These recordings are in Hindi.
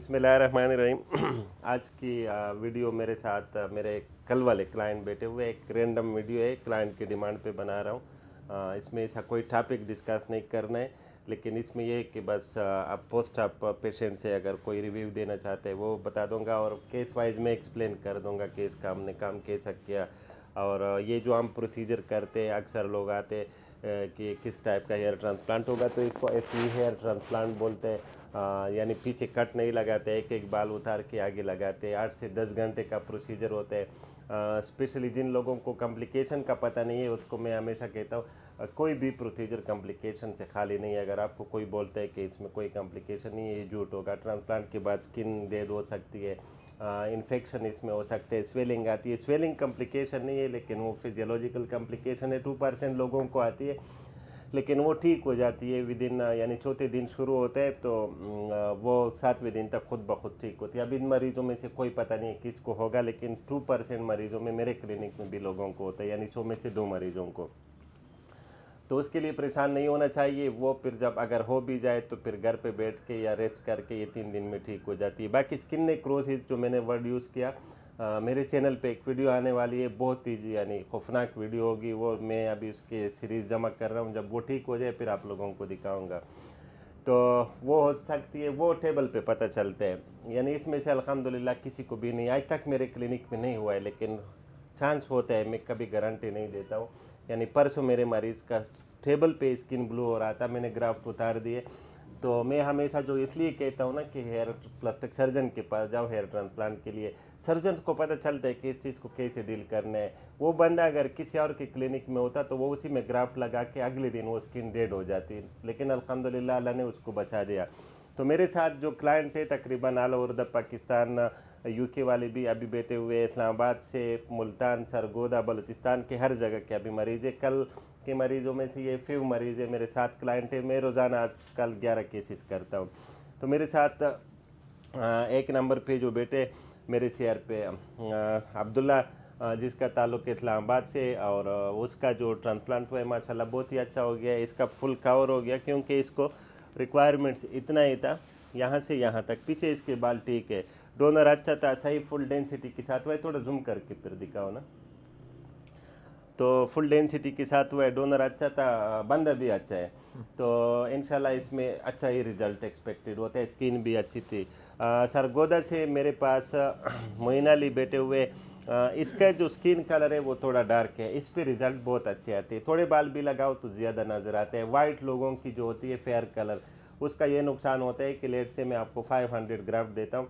बिस्मिल्लाहिर्रहमानिर्रहीम। आज की वीडियो मेरे साथ मेरे कल वाले क्लाइंट बैठे हुए, एक रैंडम वीडियो है, क्लाइंट की डिमांड पे बना रहा हूँ। इसमें ऐसा कोई टॉपिक डिस्कस नहीं करना है, लेकिन इसमें ये है कि बस आप पोस्ट आप पेशेंट से अगर कोई रिव्यू देना चाहते हैं वो बता दूंगा, और केस वाइज में एक्सप्लेन कर दूंगा केस का हमने काम कैसा किया। और ये जो हम प्रोसीजर करते हैं, अक्सर लोग आते हैं कि किस टाइप का हेयर ट्रांसप्लांट होगा, तो इसको एफई हेयर ट्रांसप्लांट बोलते हैं। यानी पीछे कट नहीं लगाते, एक एक बाल उतार के आगे लगाते हैं। 8 से 10 घंटे का प्रोसीजर होता है। स्पेशली जिन लोगों को कॉम्प्लिकेशन का पता नहीं है, उसको मैं हमेशा कहता हूँ कोई भी प्रोसीजर कॉम्प्लिकेशन से खाली नहीं है। अगर आपको कोई बोलता है कि इसमें कोई कॉम्प्लिकेशन नहीं है, ये झूठ होगा। ट्रांसप्लांट के बाद स्किन डेड हो सकती है, इन्फेक्शन इसमें हो सकते हैं, स्वेलिंग आती है। स्वेलिंग कॉम्प्लिकेशन नहीं है, लेकिन वो फिजियोलॉजिकल कॉम्प्लिकेशन है, 2% लोगों को आती है, लेकिन वो ठीक हो जाती है विद इन, यानी चौथे दिन शुरू होता है तो वो 7वें दिन तक खुद ब खुद ठीक होती है। अब इन मरीजों में से कोई पता नहीं है किसको होगा, लेकिन 2% मरीजों में, मेरे क्लिनिक में भी लोगों को होता है, यानी 100 में से 2 मरीजों को। तो उसके लिए परेशान नहीं होना चाहिए। वो फिर जब अगर हो भी जाए तो फिर घर पे बैठ के या रेस्ट करके ये 3 दिन में ठीक हो जाती है। बाकी स्किन नेक्रोसिस जो मैंने वर्ड यूज़ किया, मेरे चैनल पे एक वीडियो आने वाली है, बहुत ही यानी खौफनाक वीडियो होगी वो। मैं अभी उसके सीरीज़ जमा कर रहा हूँ, जब वो ठीक हो जाए फिर आप लोगों को दिखाऊंगा। तो वो हो सकती है, वो टेबल पे पता चलते हैं। यानी इसमें से अल्हम्दुलिल्लाह किसी को भी नहीं, आज तक मेरे क्लिनिक में नहीं हुआ है, लेकिन चांस होता है, मैं कभी गारंटी नहीं देता हूँ। यानी परसों मेरे मरीज़ का टेबल पे स्किन ब्लू हो रहा था, मैंने ग्राफ्ट उतार दिए। तो मैं हमेशा जो इसलिए कहता हूँ ना कि हेयर प्लास्टिक सर्जन के पास जाओ हेयर ट्रांसप्लांट के लिए। सर्जन को पता चलता है कि इस चीज़ को कैसे डील करना है। वो बंदा अगर किसी और के क्लिनिक में होता तो वो उसी में ग्राफ्ट लगा के अगले दिन वो स्किन डेड हो जाती, लेकिन अल्हम्दुलिल्लाह अल्लाह ने उसको बचा दिया। तो मेरे साथ जो क्लाइंट थे तकरीबन all over the Pakistan, UK वाले भी अभी बैठे हुए, इस्लामाबाद से, मुल्तान, सरगोदा, बलूचिस्तान के हर जगह के अभी मरीज़ है। कल के मरीज़ों में से ये फ्यू मरीज़ है, मेरे साथ क्लाइंट है। मैं रोज़ाना आजकल 11 केसेस करता हूँ। तो मेरे साथ एक नंबर पे जो बेटे मेरे चेयर पे अब्दुल्ला, जिसका ताल्लुक़ इस्लामाबाद से, और उसका जो ट्रांसप्लांट हुआ है माशाल्लाह बहुत ही अच्छा हो गया। इसका फुल कवर हो गया, क्योंकि इसको रिक्वायरमेंट्स इतना ही था, यहाँ से यहाँ तक। पीछे इसके बाल ठीक है, डोनर अच्छा था, सही फुल डेंसिटी के साथ हुआ है। थोड़ा जूम करके फिर दिखाओ ना। तो फुल डेंसिटी के साथ हुआ है, डोनर अच्छा था, बंदा भी अच्छा है। तो इंशाल्लाह इसमें अच्छा ही रिजल्ट एक्सपेक्टेड होता है। स्किन भी अच्छी थी। सरगोदा से मेरे पास मोइन अली बैठे हुए। इसका जो स्किन कलर है वो थोड़ा डार्क है, इस पे रिजल्ट बहुत अच्छे आते हैं। थोड़े बाल भी लगाओ तो ज़्यादा नज़र आते हैं। वाइट लोगों की जो होती है फेयर कलर, उसका ये नुकसान होता है कि लेट से मैं आपको 500 ग्राफ्ट देता हूँ,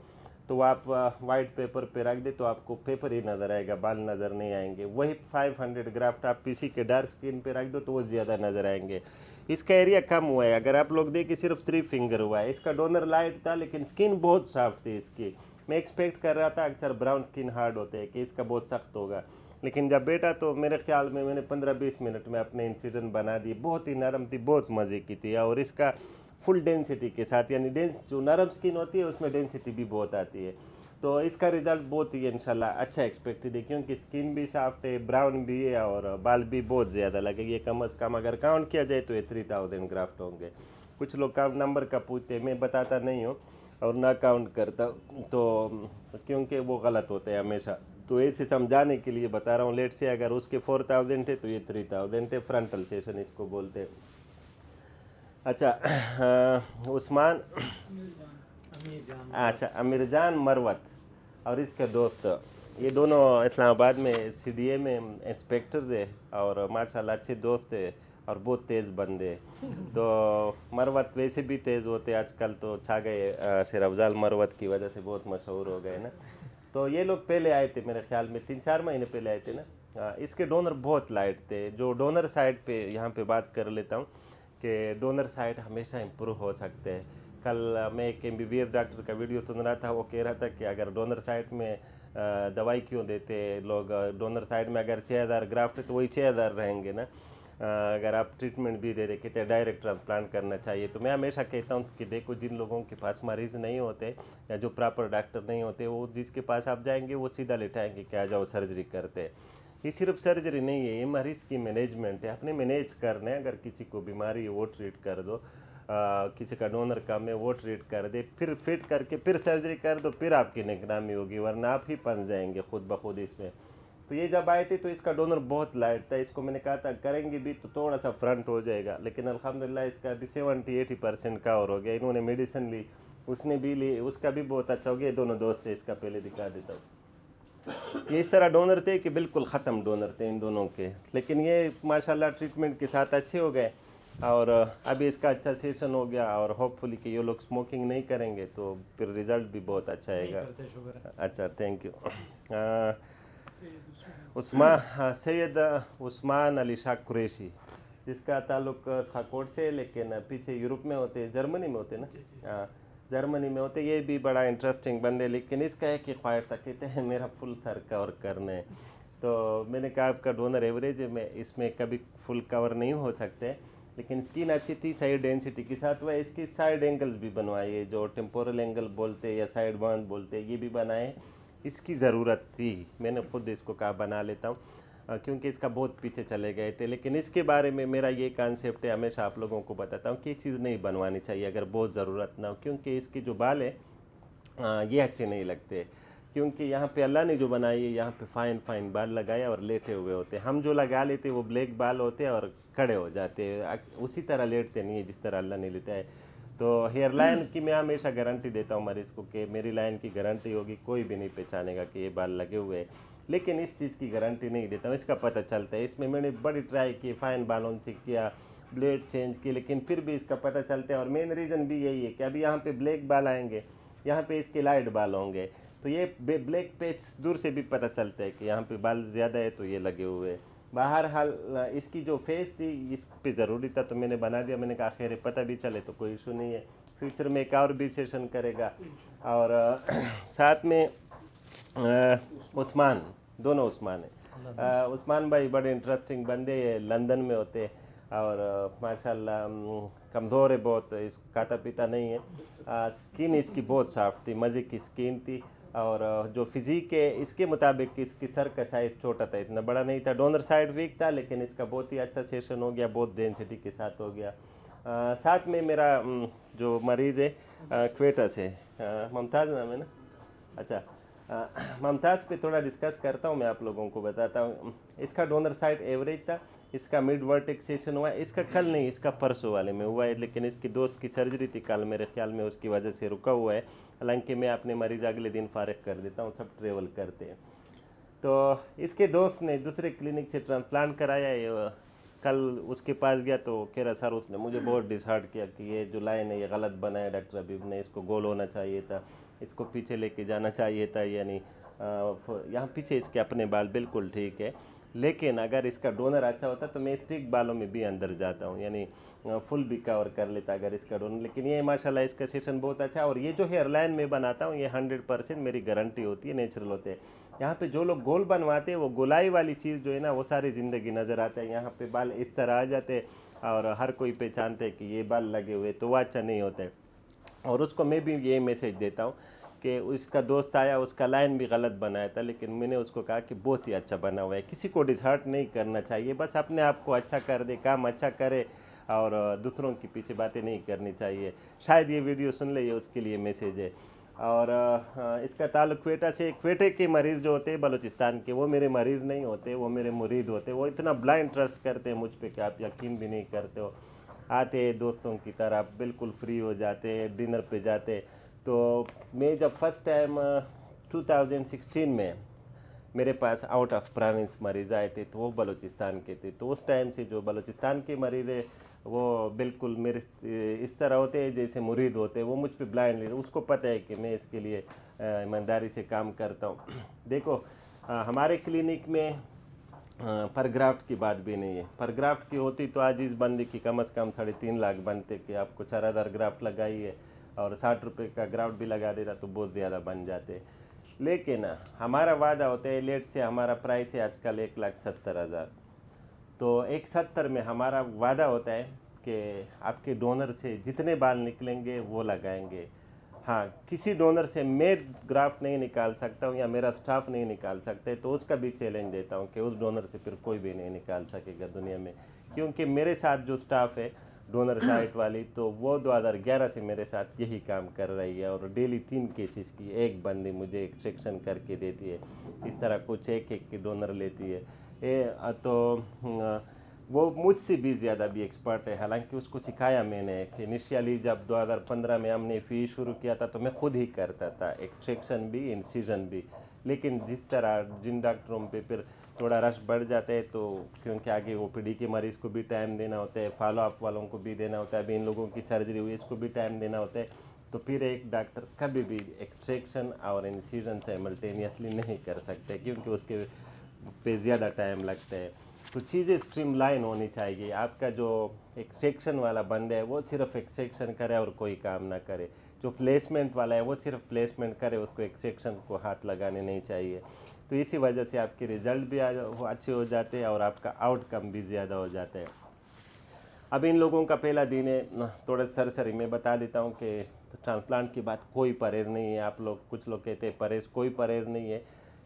तो आप वाइट पेपर पे रख दे तो आपको पेपर ही नज़र आएगा, बाल नज़र नहीं आएंगे। वही 500 ग्राफ्ट आप किसी के डार्क स्किन पे रख दो तो वो ज़्यादा नज़र आएंगे। इसका एरिया कम हुआ है, अगर आप लोग देखें सिर्फ 3 फिंगर हुआ है। इसका डोनर लाइट था, लेकिन स्किन बहुत सॉफ्ट थी इसकी। मैं एक्सपेक्ट कर रहा था, अक्सर ब्राउन स्किन हार्ड होते हैं, कि इसका बहुत सख्त होगा, लेकिन जब बेटा तो मेरे ख्याल में मैंने 15-20 मिनट में अपने इंसिडेंट बना दिए। बहुत ही नरम थी, बहुत मज़े की थी, और इसका फुल डेंसिटी के साथ, यानी जो नरम स्किन होती है उसमें डेंसिटी भी बहुत आती है। तो इसका रिज़ल्ट बहुत ही इंशाल्लाह अच्छा एक्सपेक्टेड है, क्योंकि स्किन भी सॉफ्ट है, ब्राउन भी है, और बाल भी बहुत ज़्यादा लगेंगे। कम अज़ कम अगर काउंट किया जाए तो ये 3000 ग्राफ्ट होंगे। कुछ लोग काउंट नंबर का पूछते हैं, मैं बताता नहीं हूँ और ना काउंट करता, तो क्योंकि वो गलत होते हैं हमेशा। तो ऐसे समझाने के लिए बता रहा हूँ। लेट से अगर उसके 4000 थे तो ये 3000 थे। फ्रंटल सेशन इसको बोलते हैं। अच्छा, उस्मान, अच्छा, अमीरजान मरवत और इसके दोस्त, ये दोनों इस्लामाबाद में सीडीए में इंस्पेक्टर्स है, और माशाल्लाह अच्छे दोस्त है और बहुत तेज़ बंदे हैं। तो मरवत वैसे भी तेज़ होते आजकल, तो छा गए। शेर अफजाल मरवत की वजह से बहुत मशहूर हो गए ना। तो ये लोग पहले आए थे, मेरे ख्याल में 3-4 महीने पहले आए थे ना। इसके डोनर बहुत लाइट थे। जो डोनर साइड पे यहाँ पे बात कर लेता हूँ कि डोनर साइड हमेशा इम्प्रूव हो सकते हैं। कल मैं एक एमबीबीएस डॉक्टर का वीडियो सुन रहा था, वो कह रहा था कि अगर डोनर साइड में दवाई क्यों देते हैं लोग। डोनर साइड में अगर 6000 ग्राफ्ट है तो वही 6000 रहेंगे ना। अगर आप ट्रीटमेंट भी दे देते हैं, डायरेक्ट ट्रांसप्लांट करना चाहिए। तो मैं हमेशा कहता हूँ कि देखो, जिन लोगों के पास मरीज़ नहीं होते या जो प्रॉपर डॉक्टर नहीं होते, वो जिसके पास आप जाएंगे वो सीधा लिटाएंगे कि आ जाओ सर्जरी करते हैं। ये सिर्फ सर्जरी नहीं है, ये मरीज़ की मैनेजमेंट है, अपने मैनेज करने। अगर किसी को बीमारी है वो ट्रीट कर दो। किसी का डोनर कम है वो ट्रीट कर दे, फिर फिट करके फिर सर्जरी कर दो, फिर आपकी निगरानी होगी, वरना आप ही फंस जाएंगे खुद ब खुद इसमें। तो ये जब आए थे तो इसका डोनर बहुत लाइट था, इसको मैंने कहा था करेंगे भी तो थोड़ा सा फ्रंट हो जाएगा, लेकिन अल्हम्दुलिल्लाह इसका अभी 70-80% कवर हो गया। इन्होंने मेडिसिन ली, उसने भी ली, उसका भी बहुत अच्छा हो गया। दोनों दोस्त थे, इसका पहले दिखा देता हूँ। ये इस तरह डोनर थे कि बिल्कुल ख़त्म डोनर थे इन दोनों के, लेकिन ये माशाल्लाह ट्रीटमेंट के साथ अच्छे हो गए और अभी इसका अच्छा सेशन हो गया और होपफुली कि ये लोग स्मोकिंग नहीं करेंगे तो फिर रिज़ल्ट भी बहुत अच्छा आएगा। अच्छा, थैंक यू। सैयद उस्मान अली शाह कुरैशी, जिसका ताल्लुक खाकोट से, लेकिन पीछे यूरोप में होते, जर्मनी में होते ना, हाँ जर्मनी में होते। ये भी बड़ा इंटरेस्टिंग बंदे, लेकिन इसका एक ही ख्वाहिश था, कहते हैं मेरा फुल सर कवर करना है। तो मैंने कहा आपका डोनर एवरेज है, मैं इसमें कभी फुल कवर नहीं हो सकते, लेकिन स्किन अच्छी थी, साइड डेंसिटी के साथ। वह इसकी साइड एंगल्स भी बनवाए, जो टेम्पोरल एंगल बोलते हैं या साइड बाउंड बोलते हैं, ये भी बनाए। इसकी ज़रूरत थी, मैंने खुद इसको कहा बना लेता हूँ, क्योंकि इसका बहुत पीछे चले गए थे। लेकिन इसके बारे में मेरा ये कॉन्सेप्ट है, हमेशा आप लोगों को बताता हूँ कि ये चीज़ नहीं बनवानी चाहिए अगर बहुत ज़रूरत ना हो, क्योंकि इसकी जो बाल है ये अच्छे नहीं लगते, क्योंकि यहाँ पे अल्लाह ने जो बनाई है, यहाँ पे फाइन फाइन बाल लगाए और लेटे हुए होते हैं। हम जो लगा लेते वो ब्लैक बाल होते हैं और खड़े हो जाते हैं, उसी तरह लेटते नहीं है जिस तरह अल्लाह ने लेटा है। तो हेयर लाइन की मैं हमेशा गारंटी देता हूँ मरीज़ को कि मेरी लाइन की गारंटी होगी, कोई भी नहीं पहचानेगा कि ये बाल लगे हुए हैं। लेकिन इस चीज़ की गारंटी नहीं देता हूँ, इसका पता चलता है। इसमें मैंने बड़ी ट्राई की, फ़ाइन बालों से किया, ब्लेड चेंज की, लेकिन फिर भी इसका पता चलता है। और मेन रीज़न भी यही है कि अभी यहाँ पे ब्लैक बाल आएंगे, यहाँ पे इसके लाइट बाल होंगे, तो ये ब्लैक पैच दूर से भी पता चलता है कि यहाँ पे बाल ज़्यादा है तो ये लगे हुए हैं। बाहर हाल इसकी जो फेस थी इस पे ज़रूरी था तो मैंने बना दिया। मैंने कहा खैर पता भी चले तो कोई इशू नहीं है, फ्यूचर में एक और भी सेशन करेगा। और साथ में उस्मान, दोनों उस्मान है। उस्मान भाई बड़े इंटरेस्टिंग बंदे हैं, लंदन में होते और माशाल्लाह कमज़ोर है बहुत, इस खाता पीता नहीं है। स्किन इसकी बहुत सॉफ्ट थी, मज़े की स्किन थी। और जो फिज़िक है इसके मुताबिक इसकी सर का साइज़ छोटा था, इतना बड़ा नहीं था। डोनर साइड वीक था, लेकिन इसका बहुत ही अच्छा सेशन हो गया, बहुत डेंसिटी के साथ हो गया। साथ में मेरा जो मरीज़ है क्वेटा से, मुमताज़ नाम है ना, अच्छा मुमताज़ पे थोड़ा डिस्कस करता हूँ, मैं आप लोगों को बताता हूँ। इसका डोनर साइड एवरेज था, इसका मिड वर्टेक्स सेशन हुआ है, इसका कल नहीं, इसका परसों वाले में हुआ है, लेकिन इसकी दोस्त की सर्जरी थी कल मेरे ख्याल में, उसकी वजह से रुका हुआ है। हालांकि मैं अपने मरीज़ अगले दिन फारिग कर देता हूँ, सब ट्रेवल करते हैं। तो इसके दोस्त ने दूसरे क्लिनिक से ट्रांसप्लांट कराया है। कल उसके पास गया तो कह रहा सर उसने मुझे बहुत डिसहार्ट किया कि ये जो लाइन है ये गलत बनाया डॉक्टर अबीब ने, इसको गोल होना चाहिए था, इसको पीछे लेके जाना चाहिए था, यानी यहाँ पीछे इसके अपने बाल बिल्कुल ठीक है, लेकिन अगर इसका डोनर अच्छा होता तो मैं स्टिक बालों में भी अंदर जाता हूँ, यानी फुल भी कवर कर लेता अगर इसका डोनर। लेकिन ये माशाल्लाह इसका सेशन बहुत अच्छा है। और ये जो हेयर लाइन में बनाता हूँ ये 100% मेरी गारंटी होती है, नेचुरल होते हैं। यहाँ पे जो लोग गोल बनवाते हैं वो गोलाई वाली चीज़ जो है ना वो सारी ज़िंदगी नज़र आता है। यहाँ पे बाल इस तरह आ जाते और हर कोई पहचानते हैं कि ये बाल लगे हुए, तो वो अच्छा नहीं होता है। और उसको मैं भी ये मैसेज देता हूँ कि उसका दोस्त आया, उसका लाइन भी गलत बनाया था, लेकिन मैंने उसको कहा कि बहुत ही अच्छा बना हुआ है। किसी को डिसहार्ट नहीं करना चाहिए, बस अपने आप को अच्छा कर दे, काम अच्छा करे और दूसरों के पीछे बातें नहीं करनी चाहिए। शायद ये वीडियो सुन ले, ये उसके लिए मैसेज है। और इसका ताल्लुक क्वेटा से, क्वेटे के मरीज़ जो होते हैं बलूचिस्तान के, वो मेरे मरीज़ नहीं होते, वो मेरे मुरीद होते। वो इतना ब्लाइंड ट्रस्ट करते हैं मुझ पे कि आप यकीन भी नहीं करते हो। आते दोस्तों की तरह बिल्कुल फ्री हो जाते, डिनर पे जाते। तो मैं जब फर्स्ट टाइम 2016 में मेरे पास आउट ऑफ प्रोविंस मरीज़ आए थे तो वो बलूचिस्तान के थे, तो उस टाइम से जो बलूचिस्तान के मरीज़ है वो बिल्कुल मेरे इस तरह होते हैं जैसे मुरीद होते हैं। वो मुझ पे ब्लाइंडली, उसको पता है कि मैं इसके लिए ईमानदारी से काम करता हूँ। देखो हमारे क्लिनिक में परग्राफ्ट की बात भी नहीं है। परग्राफ्ट की होती तो आज इस बंदे की कम से कम 3.5 लाख बनते कि आपको 4,000 ग्राफ्ट लगाई है और 60 रुपये का ग्राफ्ट भी लगा देता तो बहुत ज़्यादा बन जाते। लेकिन हमारा वादा होता है, लेट से हमारा प्राइस है आजकल 1,70,000। तो 1,70 में हमारा वादा होता है कि आपके डोनर से जितने बाल निकलेंगे वो लगाएंगे। हाँ, किसी डोनर से मैं ग्राफ्ट नहीं निकाल सकता हूँ या मेरा स्टाफ नहीं निकाल सकते, तो उसका भी चैलेंज देता हूँ कि उस डोनर से फिर कोई भी नहीं निकाल सकेगा दुनिया में, क्योंकि मेरे साथ जो स्टाफ है डोनर साइट वाली, तो वो 2011 से मेरे साथ यही काम कर रही है और डेली 3 केसेस की एक बंदी मुझे एक्सट्रैक्शन करके देती है। इस तरह कुछ एक एक की डोनर लेती है। वो मुझसे भी ज़्यादा भी एक्सपर्ट है। हालांकि उसको सिखाया मैंने कि इनिशियली जब 2015 में हमने फी शुरू किया था तो मैं खुद ही करता था, एक्सट्रैक्शन भी इंसिजन भी। लेकिन जिस तरह जिन डॉक्टरों पे फिर थोड़ा रश बढ़ जाता है, तो क्योंकि आगे ओपीडी के मरीज़ को भी टाइम देना होता है, फॉलो अप वालों को भी देना होता है, अभी इन लोगों की सर्जरी हुई इसको भी टाइम देना होता है, तो फिर एक डॉक्टर कभी भी एक्सट्रैक्शन और इंसिजन साइमल्टेनियसली नहीं कर सकते क्योंकि उसके पे ज़्यादा टाइम लगता है। तो चीज़ें स्ट्रीमलाइन होनी चाहिए। आपका जो एक्सट्रैक्शन वाला बंदा है वो सिर्फ एक्सट्रैक्शन करे और कोई काम ना करे। जो प्लेसमेंट वाला है वो सिर्फ प्लेसमेंट करे, उसको एक्सट्रैक्शन को हाथ लगाने नहीं चाहिए। तो इसी वजह से आपके रिजल्ट भी अच्छे हो जाते हैं और आपका आउटकम भी ज़्यादा हो जाता है। अब इन लोगों का पहला दिन है, थोड़ा सरसरी मैं बता देता हूँ कि ट्रांसप्लांट की बात कोई परहेज़ नहीं है। आप लोग कुछ लोग कहते हैं परहेज़, कोई परहेज़ नहीं है।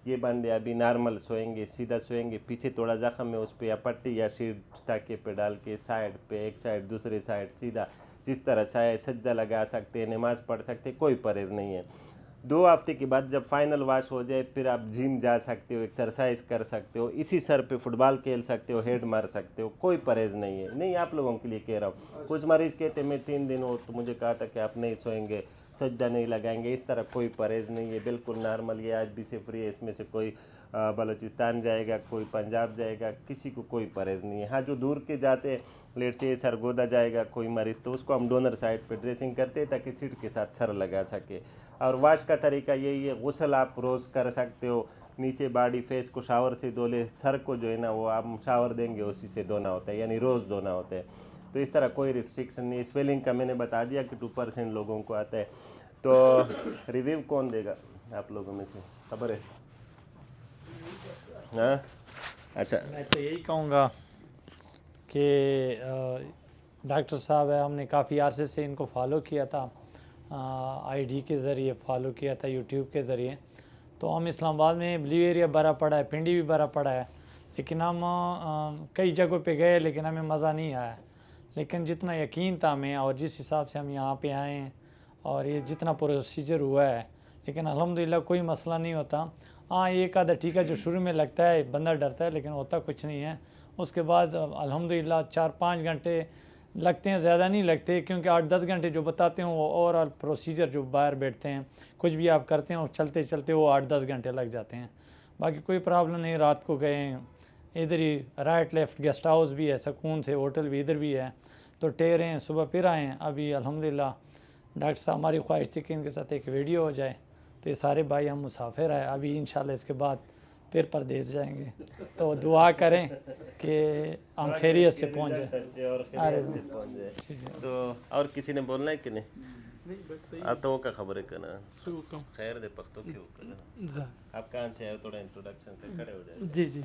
ये बंदे अभी नॉर्मल सोएंगे, सीधा सोएंगे, पीछे थोड़ा जख्म है उस पर या पट्टी या शीट टाके पे डाल के साइड पे, एक साइड दूसरी साइड सीधा, जिस तरह चाहे सज्जा लगा सकते हैं, नमाज़ पढ़ सकते हैं, कोई परहेज़ नहीं है। 2 हफ्ते के बाद जब फाइनल वॉश हो जाए फिर आप जिम जा सकते हो, एक्सरसाइज कर सकते हो, इसी सर पे फुटबॉल खेल सकते हो, हेड मार सकते हो, कोई परहेज़ नहीं है। नहीं, आप लोगों के लिए कह रहा हूँ। कुछ मरीज़ कहते मैं 3 दिन हो तो मुझे कहा था कि आप नहीं सोएंगे, सज्जा नहीं लगाएंगे, इस तरह कोई परहेज़ नहीं है, बिल्कुल नॉर्मल। ये आज भी से फ्री है, इसमें से कोई बलूचिस्तान जाएगा, कोई पंजाब जाएगा, किसी को कोई परहेज़ नहीं है। हाँ, जो दूर के जाते हैं, लेट से सरगोदा जाएगा कोई मरीज़, तो उसको हम डोनर साइड पे ड्रेसिंग करते हैं ताकि सीट के साथ सर लगा सके। और वाश का तरीका यही है, गुसल आप रोज़ कर सकते हो, नीचे बॉडी फेस को शावर से धो ले, सर को जो है ना वो आप शावर देंगे उसी से धोना होता है, यानी रोज़ धोना होता है। तो इस तरह कोई रिस्ट्रिक्शन नहीं। स्वेलिंग का मैंने बता दिया कि 2% लोगों को आता है। तो रिव्यू कौन देगा आप लोगों में से, खबर है? हाँ, अच्छा। मैं तो यही कहूँगा कि डॉक्टर साहब है, हमने काफ़ी अरसे से इनको फॉलो किया था, आईडी के ज़रिए फॉलो किया था, यूट्यूब के ज़रिए। तो हम इस्लामाबाद में ब्लू एरिया भरा पड़ा है, पिंडी भी भरा पड़ा है, लेकिन हम कई जगहों पे गए लेकिन हमें मज़ा नहीं आया। लेकिन जितना यकीन था हमें और जिस हिसाब से हम यहाँ पे आए हैं और ये जितना प्रोसीजर हुआ है, लेकिन अल्हम्दुलिल्लाह कोई मसला नहीं होता। हाँ, एक आधा टीका जो शुरू में लगता है बंदा डरता है, लेकिन होता कुछ नहीं है। उसके बाद अल्हम्दुलिल्लाह 4-5 घंटे लगते हैं, ज़्यादा नहीं लगते, क्योंकि 8-10 घंटे जो बताते हैं वो ओवरऑल प्रोसीजर जो बाहर बैठते हैं कुछ भी आप करते हैं और चलते चलते वो 8-10 घंटे लग जाते हैं। बाकी कोई प्रॉब्लम नहीं। रात को गए, इधर ही राइट लेफ़्ट गेस्ट हाउस भी है, सुकून से होटल भी इधर भी है, तो ठहरे हैं, सुबह फिर आए हैं। अभी अल्हम्दुलिल्लाह डॉक्टर साहब, हमारी ख्वाहिश थी कि इनके साथ एक वीडियो हो जाए, तो ये सारे भाई हम मुसाफिर आए, अभी इंशाल्लाह इसके बाद फिर परदेश जाएंगे, तो दुआ करें कि हम खैरियत से पहुँच जाए। और खैरियत से पहुंच जाए। तो और किसी ने बोलना है कि नहीं? आप तो का खबर है करना खैर दे पख्तो क्यों करना। आप कहाँ से आए, थोड़ा इंट्रोडक्शन पे खड़े हो जाए। जी जी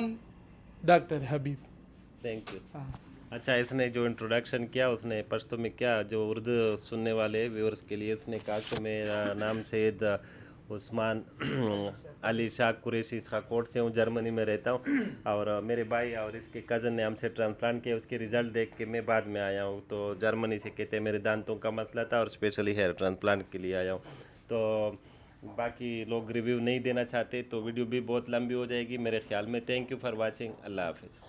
1 डॉक्टर हबीब। Thank you. अच्छा, इसने जो इंट्रोडक्शन किया उसने पश्तो में क्या, जो उर्दू सुनने वाले व्यूअर्स के लिए उसने कहा कि मेरा नाम सैयद उस्मान अली शाह कुरैशी इसका से हूँ, जर्मनी में रहता हूँ और मेरे भाई और इसके कज़न ने हमसे ट्रांसप्लांट किया, उसके रिज़ल्ट देख के मैं बाद में आया हूँ। तो जर्मनी से कहते हैं मेरे दांतों का मसला था और स्पेशली हेयर ट्रांसप्लांट के लिए आया हूँ। तो बाकी लोग रिव्यू नहीं देना चाहते तो वीडियो भी बहुत लंबी हो जाएगी मेरे ख्याल में। Thank you for watching. अल्लाह हाफिज़।